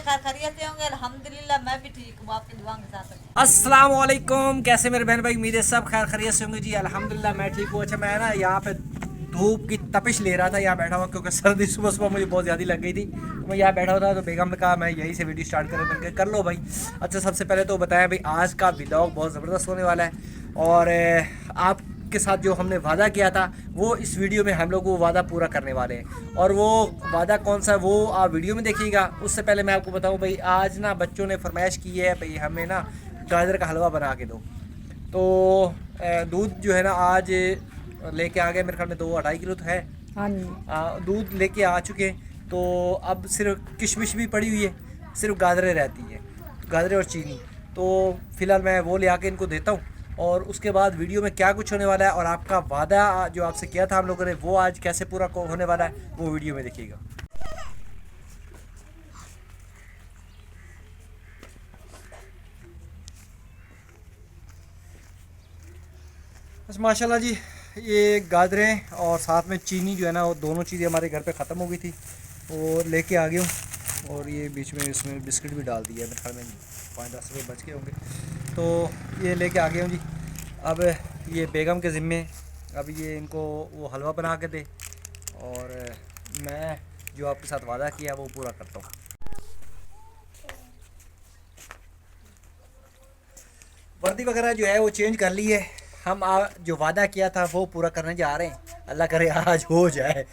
खैर खैरियत से होंगे? अल्हम्दुलिल्लाह मैं भी ठीक हूँ, आपकी दुआ के साथ। अस्सलाम वालेकुम, कैसे मेरे बहन भाई, उम्मीद है सब खैर खैरियत से होंगे जी। अल्हम्दुलिल्लाह मैं ठीक हूँ। अच्छा, मैं ना यहाँ पे धूप की तपिश ले रहा था, यहाँ बैठा हुआ, क्योंकि सर्दी सुबह सुबह मुझे बहुत ज़्यादा लग गई थी। तो मैं यहाँ बैठा हुआ था, तो बेगम ने कहा मैं यहीं से वीडियो स्टार्ट करूँ। मैंने कहा कर लो भाई। अच्छा, सबसे पहले तो बताया भाई, आज का व्लॉग बहुत ज़बरदस्त होने वाला है। और आपके साथ जो हमने वादा किया था, वो इस वीडियो में हम लोग वो वादा पूरा करने वाले हैं। और वो वादा कौन सा है वो आप वीडियो में देखिएगा। उससे पहले मैं आपको बताऊं भाई, आज ना बच्चों ने फरमाइश की है भाई, हमें ना गाजर का हलवा बना के दो। तो दूध जो है ना आज लेके आ गए, मेरे ख्याल में 2-2.5 किलो तो है। हाँ। दूध लेके आ चुके हैं। तो अब सिर्फ किशमिश भी पड़ी हुई है, सिर्फ गाजरें रहती हैं, गाजरें और चीनी। तो फ़िलहाल मैं वो ले आके इनको देता हूँ, और उसके बाद वीडियो में क्या कुछ होने वाला है और आपका वादा जो आपसे किया था हम लोगों ने, वो आज कैसे पूरा होने वाला है, वो वीडियो में देखिएगा। बस माशाल्लाह जी, ये गाजरें और साथ में चीनी जो है ना, वो दोनों चीज़ें हमारे घर पे ख़त्म हो गई थी, वो लेके आ गया हूँ। और ये बीच में इसमें बिस्किट भी डाल दिया है, मेरे ख्याल में 5-10 रुपये बच गए होंगे। तो ये लेके आ गया हूँ जी। अब ये बेगम के ज़िम्मे, अब ये इनको वो हलवा बना के दे, और मैं जो आपके साथ वादा किया वो पूरा करता हूँ। वर्दी वगैरह जो है वो चेंज कर ली है। हम जो वादा किया था वो पूरा करने जा रहे हैं, अल्लाह करे आज हो जाए।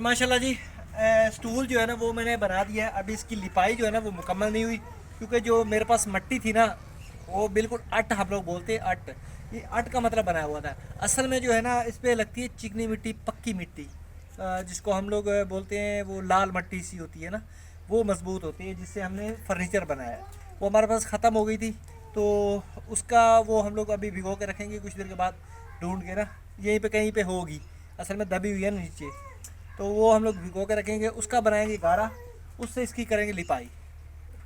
माशाल्लाह जी स्टूल जो है ना वो मैंने बना दिया है। अभी इसकी लिपाई जो है ना वो मुकम्मल नहीं हुई, क्योंकि जो मेरे पास मिट्टी थी ना वो बिल्कुल अट, हम लोग बोलते हैं अट, ये अट का मतलब बनाया हुआ था। असल में जो है ना इस पर लगती है चिकनी मिट्टी, पक्की मिट्टी, जिसको हम लोग बोलते हैं वो लाल मिट्टी सी होती है ना, वो मजबूत होती है, जिससे हमने फर्नीचर बनाया है। वो हमारे पास ख़त्म हो गई थी, तो उसका वो हम लोग अभी भिगो के रखेंगे, कुछ देर के बाद ढूंढ के ना यहीं पे कहीं पे होगी, असल में दबी हुई है ना नीचे, तो वो हम लोग भिगो के रखेंगे, उसका बनाएंगे गाढ़ा, उससे इसकी करेंगे लिपाई,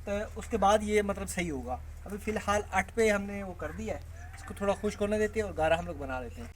तो उसके बाद ये मतलब सही होगा। अभी फ़िलहाल अट पे हमने वो कर दिया है, इसको थोड़ा खुश्क होने देते हैं और गाढ़ा हम लोग बना लेते हैं।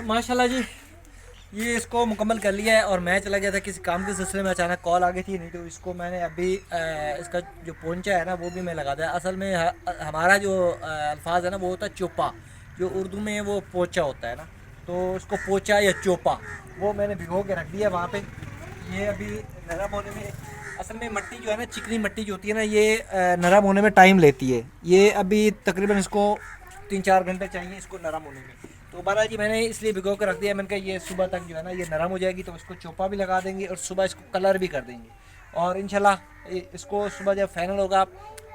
माशाल्लाह जी ये इसको मुकम्मल कर लिया है और मैं चला गया था किसी काम के सिलसिले में, अचानक कॉल आ गई थी, नहीं तो इसको मैंने अभी इसका जो पोंचा है ना वो भी मैं लगा दिया। असल में हमारा जो अल्फाज है ना वो होता है चोपा, जो उर्दू में वो पोचा होता है ना, तो उसको पोचा या चोपा वो मैंने भिगो के रख दिया वहाँ पे। ये अभी नरम होने में, असल में मट्टी जो है ना, चिकनी मट्टी जो होती है ना, ये नरम होने में टाइम लेती है। ये अभी तकरीबन इसको 3-4 घंटे चाहिए इसको नरम होने में। तो बहरहाल जी मैंने इसलिए भिगो कर रख दिया, मैंने कहा ये सुबह तक जो है ना ये नरम हो जाएगी, तो इसको चोपा भी लगा देंगे और सुबह इसको कलर भी कर देंगे। और इंशाल्लाह इसको सुबह जब फाइनल होगा,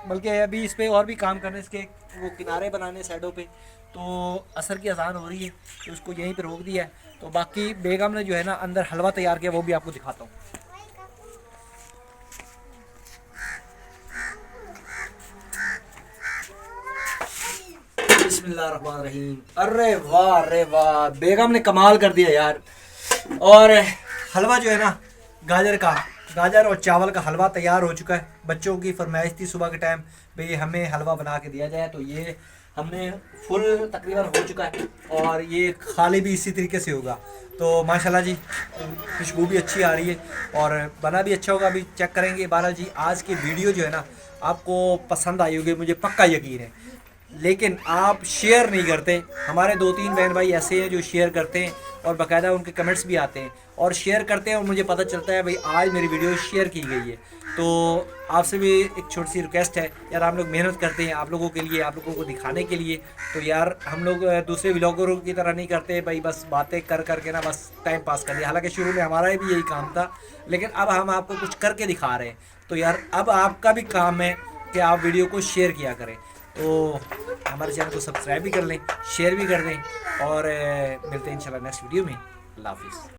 बल्कि अभी इस पर और भी काम करने, इसके वो किनारे बनाने साइडों पे, तो असर की अजान हो रही है तो उसको यहीं पे रोक दिया है। तो बाकी बेगम ने जो है ना अंदर हलवा तैयार किया, वो भी आपको दिखाता हूँ। बिस्मिल्लाहिर्रहमानिर्रहीम। अरे वाह बेगम ने कमाल कर दिया यार। और हलवा जो है ना गाजर और चावल का हलवा तैयार हो चुका है। बच्चों की फरमाइश थी सुबह के टाइम भाई हमें हलवा बना के दिया जाए, तो ये हमने फुल तकरीबन हो चुका है और ये खाली भी इसी तरीके से होगा। तो माशाल्लाह जी खुशबू भी अच्छी आ रही है और बना भी अच्छा होगा, अभी चेक करेंगे। बाला जी आज की वीडियो जो है ना आपको पसंद आई होगी, मुझे पक्का यकीन है, लेकिन आप शेयर नहीं करते। हमारे 2-3 बहन भाई ऐसे हैं जो शेयर करते हैं और बाकायदा उनके कमेंट्स भी आते हैं और शेयर करते हैं और मुझे पता चलता है भाई आज मेरी वीडियो शेयर की गई है। तो आपसे भी एक छोटी सी रिक्वेस्ट है यार, आप लोग मेहनत करते हैं आप लोगों के लिए, आप लोगों को दिखाने के लिए, तो यार हम लोग दूसरे व्लॉगरों की तरह नहीं करते भाई बस बातें कर करके ना बस टाइम पास कर दिया। हालांकि शुरू में हमारा भी यही काम था, लेकिन अब हम आपको कुछ करके दिखा रहे हैं, तो यार अब आपका भी काम है कि आप वीडियो को शेयर किया करें। तो हमारे चैनल को सब्सक्राइब भी कर लें, शेयर भी कर दें और मिलते हैं इंशाल्लाह नेक्स्ट वीडियो में। अल्लाह हाफिज़।